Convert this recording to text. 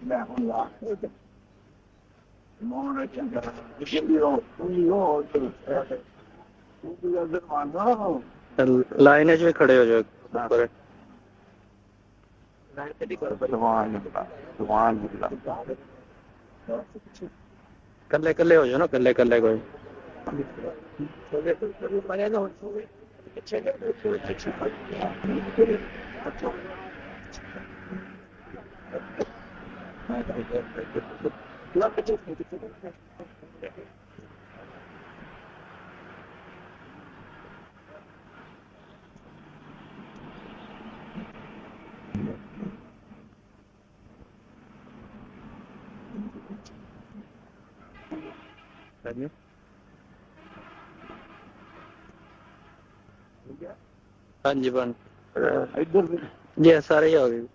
ਮੈਂ ਹੁਣ ਲਾ ਮੋਹਨ ਚੰਗਾ ਜਿੰਦਿਓ ਉਹ ਲਾਈਨ 'ਚ ਵੀ ਖੜੇ ਹੋ ਜਾਓ ਉੱਪਰ। ਕੱਲੇ ਕੱਲੇ ਹੋ ਜਾਓ ਨਾ, ਕੱਲੇ ਕੱਲੇ ਕੋਈ। ਹਾਂਜੀ ਬਣ ਇੱਧਰ ਜੀ ਸਾਰੇ ਹੀ ਹੋ ਗਏ।